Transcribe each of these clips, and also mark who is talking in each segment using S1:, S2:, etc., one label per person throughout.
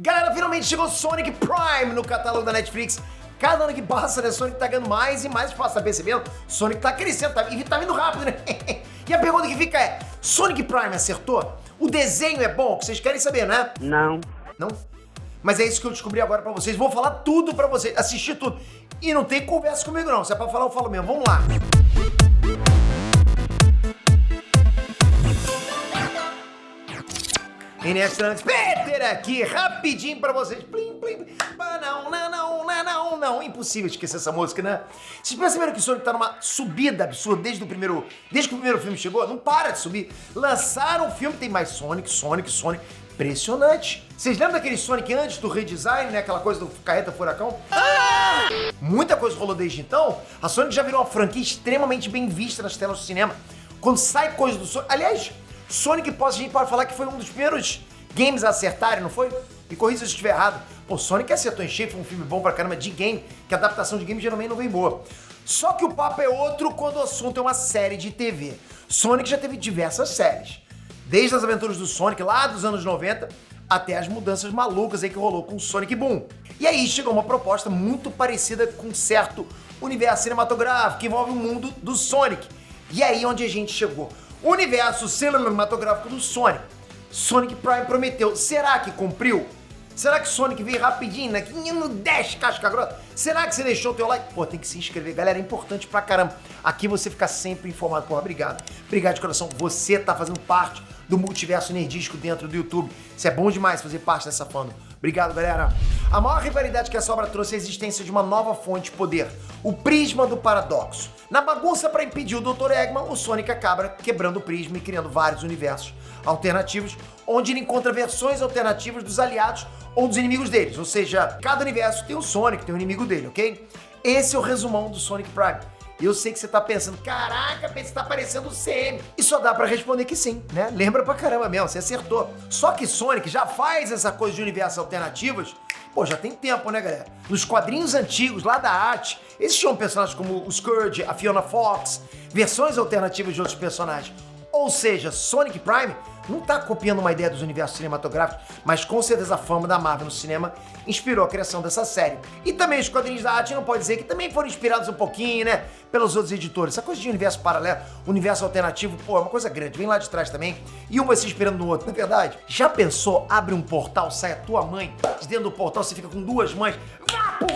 S1: Galera, finalmente chegou Sonic Prime no catálogo da Netflix. Cada ano que passa, né, Sonic tá ganhando mais e mais espaço, tá percebendo? Sonic tá crescendo, e tá vindo rápido, né? E a pergunta que fica é, Sonic Prime acertou? O desenho é bom? Que vocês querem saber, né?
S2: Não.
S1: Não? Mas é isso que eu descobri agora pra vocês. Vou falar tudo pra vocês, assistir tudo. E não tem conversa comigo não, se é pra falar eu falo mesmo. Vamos lá. Inextrante Peter aqui, rapidinho pra vocês. Plim, plim. Não, impossível esquecer essa música, né? Vocês perceberam que o Sonic tá numa subida absurda desde que o primeiro filme chegou? Não para de subir. Lançaram o filme, tem mais Sonic. Impressionante. Vocês lembram daquele Sonic antes do redesign, né? Aquela coisa do carreta furacão? Muita coisa rolou desde então. A Sonic já virou uma franquia extremamente bem vista nas telas do cinema. Quando sai coisa do Sonic... Aliás, Sonic a gente pode falar que foi um dos primeiros games a acertarem, não foi? Me corrija se eu estiver errado. Pô, Sonic acertou em cheio, foi um filme bom pra caramba de game, que a adaptação de game geralmente não vem boa. Só que o papo é outro quando o assunto é uma série de TV. Sonic já teve diversas séries. Desde as aventuras do Sonic, lá dos anos 90, até as mudanças malucas aí que rolou com o Sonic Boom. E aí chegou uma proposta muito parecida com um certo universo cinematográfico que envolve o mundo do Sonic. E aí onde a gente chegou? O universo cinematográfico do Sonic. Sonic Prime prometeu. Será que cumpriu? Será que Sonic veio rapidinho, né? No 10 casca grossa? Será que você deixou o teu like? Pô, tem que se inscrever. Galera, é importante pra caramba. Aqui você fica sempre informado. Pô, obrigado. Obrigado de coração. Você tá fazendo parte do multiverso nerdístico dentro do YouTube. Isso é bom demais fazer parte dessa fandom. Obrigado, galera. A maior rivalidade que essa obra trouxe é a existência de uma nova fonte de poder. O Prisma do Paradoxo. Na bagunça para impedir o Dr. Eggman, o Sonic acaba quebrando o prisma e criando vários universos alternativos, onde ele encontra versões alternativas dos aliados ou dos inimigos deles. Ou seja, cada universo tem um Sonic, tem um inimigo dele, ok? Esse é o resumão do Sonic Prime. E eu sei que você tá pensando, caraca, você tá parecendo o CM. E só dá pra responder que sim, né? Lembra pra caramba mesmo, você acertou. Só que Sonic já faz essa coisa de universos alternativos, pô, já tem tempo, né, galera? Nos quadrinhos antigos, lá da arte, existiam personagens como o Scourge, a Fiona Fox, versões alternativas de outros personagens. Ou seja, Sonic Prime não tá copiando uma ideia dos universos cinematográficos, mas com certeza a fama da Marvel no cinema inspirou a criação dessa série. E também os quadrinhos da arte não pode dizer que também foram inspirados um pouquinho, né, pelos outros editores. Essa coisa de universo paralelo, universo alternativo, pô, é uma coisa grande, vem lá de trás também, e uma se inspirando no outro. Na verdade, já pensou, abre um portal, sai a tua mãe, de dentro do portal você fica com duas mães, vapo!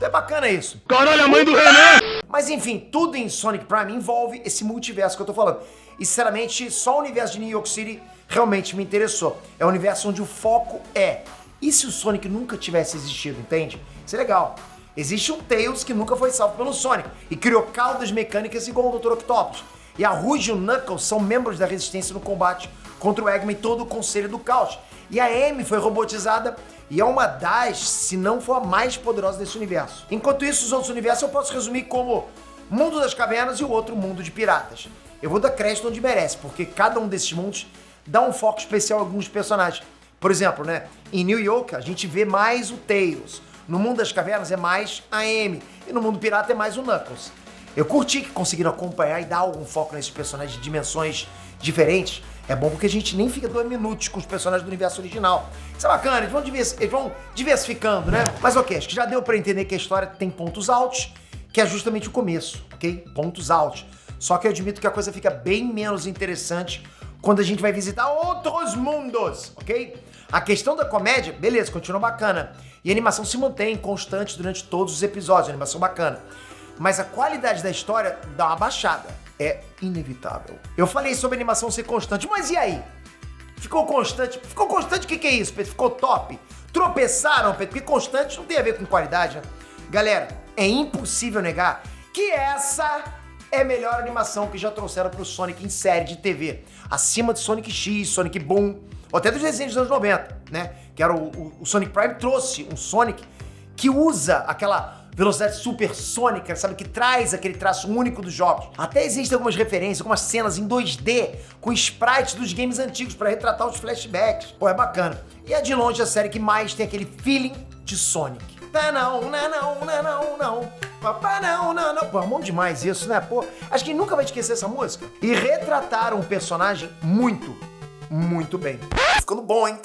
S1: É bacana isso.
S2: Caralho, a mãe do Renan!
S1: Mas enfim, tudo em Sonic Prime envolve esse multiverso que eu tô falando. E sinceramente, só o universo de New York City realmente me interessou. É um universo onde o foco é. E se o Sonic nunca tivesse existido, entende? Isso é legal. Existe um Tails que nunca foi salvo pelo Sonic e criou caudas mecânicas igual o Dr. Octopus. E a Rouge e o Knuckles são membros da resistência no combate contra o Eggman e todo o Conselho do Caos. E a Amy foi robotizada e é uma das, se não for a mais poderosa desse universo. Enquanto isso, os outros universos eu posso resumir como Mundo das Cavernas e o outro Mundo de Piratas. Eu vou dar crédito onde merece, porque cada um desses mundos dá um foco especial a alguns personagens. Por exemplo, né, em New York a gente vê mais o Tails, no Mundo das Cavernas é mais a Amy e no Mundo Pirata é mais o Knuckles. Eu curti que conseguiram acompanhar e dar algum foco nesses personagens de dimensões diferentes. É bom porque a gente nem fica 2 minutos com os personagens do universo original. Isso é bacana, eles vão diversificando, né? Mas ok, acho que já deu pra entender que a história tem pontos altos, que é justamente o começo, ok? Pontos altos. Só que eu admito que a coisa fica bem menos interessante quando a gente vai visitar outros mundos, ok? A questão da comédia, beleza, continua bacana. E a animação se mantém constante durante todos os episódios, a animação bacana. Mas a qualidade da história dá uma baixada. É inevitável. Eu falei sobre a animação ser constante, mas e aí? Ficou constante? Ficou constante o que é isso, Pedro? Ficou top? Tropeçaram, Pedro? Porque constante não tem a ver com qualidade, né? Galera, é impossível negar que essa é a melhor animação que já trouxeram pro Sonic em série de TV. Acima de Sonic X, Sonic Boom, ou até dos desenhos dos anos 90, né? Que era o Sonic Prime trouxe um Sonic que usa aquela velocidade supersônica, sabe? Que traz aquele traço único dos jogos. Até existem algumas referências, algumas cenas em 2D com sprites dos games antigos para retratar os flashbacks. Pô, é bacana. E é de longe a série que mais tem aquele feeling de Sonic. Não. Pô, é bom demais isso, né? Pô, acho que nunca vai esquecer essa música. E retrataram o personagem muito bem. ficando bom, hein?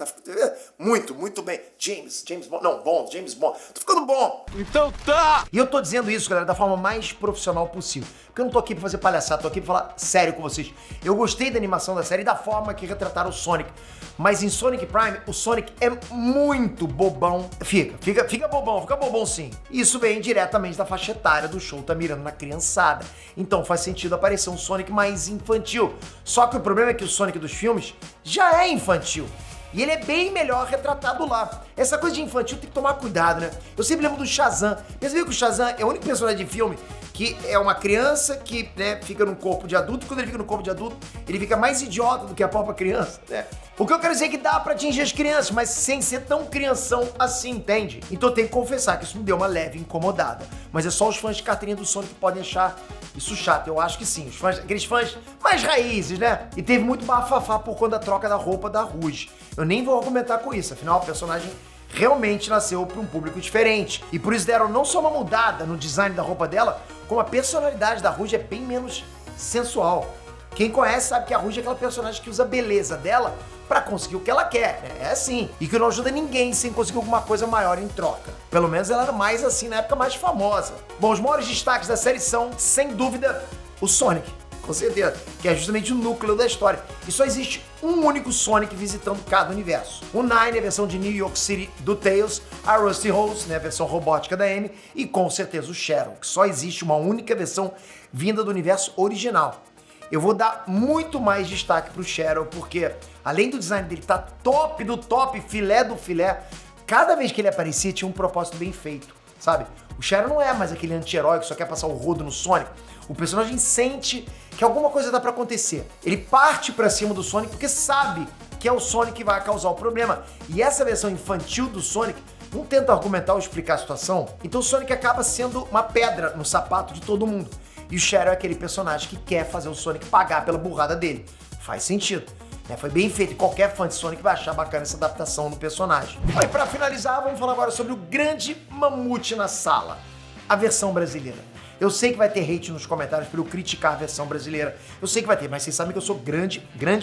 S1: Muito, muito bem. James Bond. Não, Bond, James Bond. Tô ficando bom.
S2: Então tá!
S1: E eu tô dizendo isso, galera, da forma mais profissional possível. Porque eu não tô aqui pra fazer palhaçada, tô aqui pra falar sério com vocês. Eu gostei da animação da série e da forma que retrataram o Sonic. Mas em Sonic Prime, o Sonic é muito bobão. Fica bobão sim. Isso vem diretamente da faixa etária do show, tá mirando na criançada. Então faz sentido aparecer um Sonic mais infantil. Só que o problema é que o Sonic dos filmes já é infantil. E ele é bem melhor retratado lá. Essa coisa de infantil tem que tomar cuidado, né? Eu sempre lembro do Shazam. Percebeu que o Shazam é o único personagem de filme que é uma criança que, né, fica num corpo de adulto, e quando ele fica no corpo de adulto, ele fica mais idiota do que a própria criança, né? O que eu quero dizer é que dá pra atingir as crianças, mas sem ser tão crianção assim, entende? Então eu tenho que confessar que isso me deu uma leve incomodada. Mas é só os fãs de carteirinha do Sonic que podem achar isso chato. Eu acho que sim, aqueles fãs mais raízes, né? E teve muito bafafá por conta da troca da roupa da Rouge. Eu nem vou argumentar com isso, afinal a personagem realmente nasceu para um público diferente. E por isso deram não só uma mudada no design da roupa dela, como a personalidade da Rouge é bem menos sensual. Quem conhece sabe que a Rouge é aquela personagem que usa a beleza dela pra conseguir o que ela quer, né? É assim. E que não ajuda ninguém sem conseguir alguma coisa maior em troca. Pelo menos ela era mais assim na época mais famosa. Bom, os maiores destaques da série são, sem dúvida, o Sonic. Com certeza, que é justamente o núcleo da história. E só existe um único Sonic visitando cada universo. O Nine, a versão de New York City do Tails, a Rusty Rose, né, a versão robótica da Amy, e com certeza o Shadow, que só existe uma única versão vinda do universo original. Eu vou dar muito mais destaque pro Shadow, porque além do design dele tá top do top, filé do filé, cada vez que ele aparecia tinha um propósito bem feito, sabe? O Shadow não é mais aquele anti-herói que só quer passar o rodo no Sonic. O personagem sente que alguma coisa dá pra acontecer. Ele parte pra cima do Sonic porque sabe que é o Sonic que vai causar o problema. E essa versão infantil do Sonic não tenta argumentar ou explicar a situação. Então o Sonic acaba sendo uma pedra no sapato de todo mundo. E o Shadow é aquele personagem que quer fazer o Sonic pagar pela burrada dele. Faz sentido. Foi bem feito e qualquer fã de Sonic vai achar bacana essa adaptação no personagem. E pra finalizar, vamos falar agora sobre o grande mamute na sala, a versão brasileira. Eu sei que vai ter hate nos comentários por eu criticar a versão brasileira. Eu sei que vai ter, mas vocês sabem que eu sou grande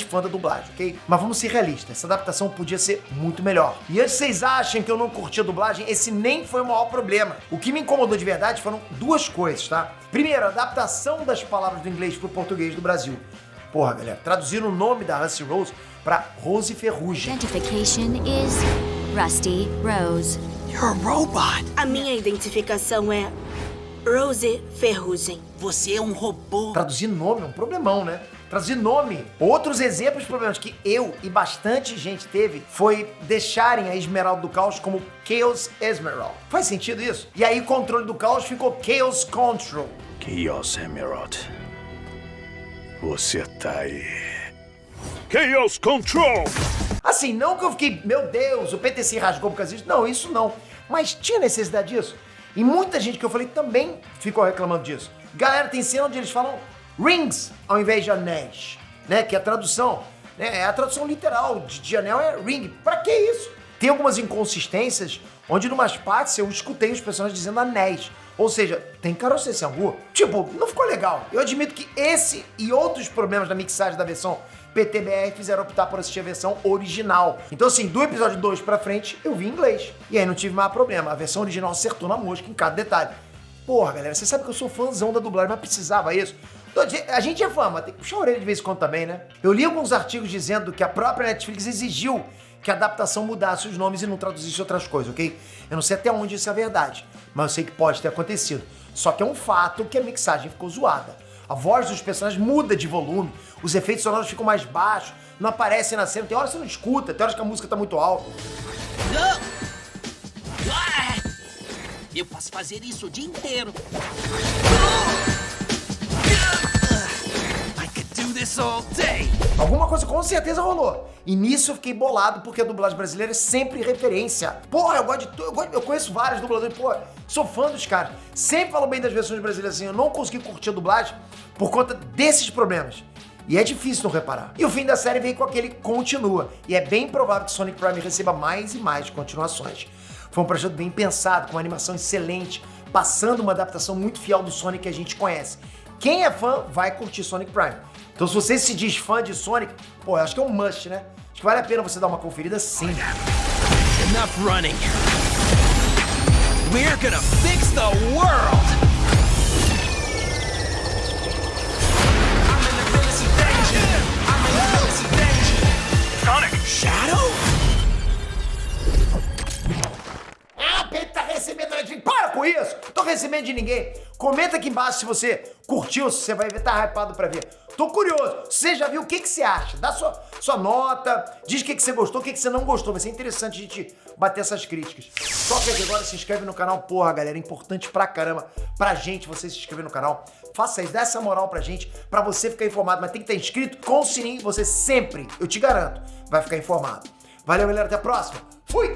S1: fã da dublagem, ok? Mas vamos ser realistas, essa adaptação podia ser muito melhor. E antes vocês achem que eu não curti a dublagem, esse nem foi o maior problema. O que me incomodou de verdade foram duas coisas, tá? Primeiro, a adaptação das palavras do inglês pro português do Brasil. Porra, galera, traduziram o nome da Rusty Rose pra Rose Ferrugem.
S3: Identification is Rusty Rose.
S2: You're a robot!
S4: A minha identificação é Rose Ferrugem.
S2: Você é um robô.
S1: Traduzir nome é um problemão, né? Traduzir nome. Outros exemplos de problemas que eu e bastante gente teve foi deixarem a Esmeralda do Caos como Chaos Esmeralda. Faz sentido isso? E aí o controle do caos ficou Chaos Control.
S5: Chaos Emerald. Você tá aí.
S2: Chaos Control!
S1: Assim, não que eu fiquei, meu Deus, o PTC rasgou por causa disso. Não, isso não. Mas tinha necessidade disso. E muita gente que eu falei também ficou reclamando disso. Galera, tem cena onde eles falam rings ao invés de anéis, né? Que é a tradução, né? É a tradução literal de anel é ring. Pra que isso? Tem algumas inconsistências onde, numas partes, eu escutei os personagens dizendo anéis. Ou seja, tem carroceria angu. Tipo, não ficou legal. Eu admito que esse e outros problemas da mixagem da versão PTBR fizeram optar por assistir a versão original. Então assim, do episódio 2 pra frente, eu vi em inglês. E aí não tive mais problema. A versão original acertou na mosca em cada detalhe. Porra, galera, você sabe que eu sou fãzão da dublagem, mas precisava isso. A gente é fã, mas tem que puxar a orelha de vez em quando também, né? Eu li alguns artigos dizendo que a própria Netflix exigiu que a adaptação mudasse os nomes e não traduzisse outras coisas, ok? Eu não sei até onde isso é verdade, mas eu sei que pode ter acontecido. Só que é um fato que a mixagem ficou zoada. A voz dos personagens muda de volume, os efeitos sonoros ficam mais baixos, não aparecem na cena, tem horas que você não escuta, tem horas que a música tá muito alta.
S2: Eu posso fazer isso o dia inteiro. I could do this all day.
S1: Alguma coisa com certeza rolou. E nisso eu fiquei bolado porque a dublagem brasileira é sempre referência. Porra, eu conheço vários dubladores, pô, sou fã dos caras. Sempre falo bem das versões brasileiras assim, eu não consegui curtir a dublagem por conta desses problemas. E é difícil não reparar. E o fim da série veio com aquele continua. E é bem provável que Sonic Prime receba mais e mais continuações. Foi um projeto bem pensado, com uma animação excelente, passando uma adaptação muito fiel do Sonic que a gente conhece. Quem é fã vai curtir Sonic Prime. Então se você se diz fã de Sonic, pô, eu acho que é um must, né? Acho que vale a pena você dar uma conferida sim.
S2: Enough running. We're gonna fix the world. Sonic. Shadow?
S1: Ah, Pedro tá recebendo de... Para com isso! Tô recebendo de ninguém. Comenta aqui embaixo se você curtiu, se você vai ver, tá hypado pra ver. Tô curioso. Você já viu o que você acha? Dá sua nota, diz o que você gostou, o que você não gostou. Vai ser interessante a gente bater essas críticas. Toca aqui agora, se inscreve no canal. Porra, galera, é importante pra caramba pra gente você se inscrever no canal. Faça isso, dá essa moral pra gente, pra você ficar informado. Mas tem que estar inscrito com o sininho, você sempre, eu te garanto, vai ficar informado. Valeu, galera, até a próxima. Fui!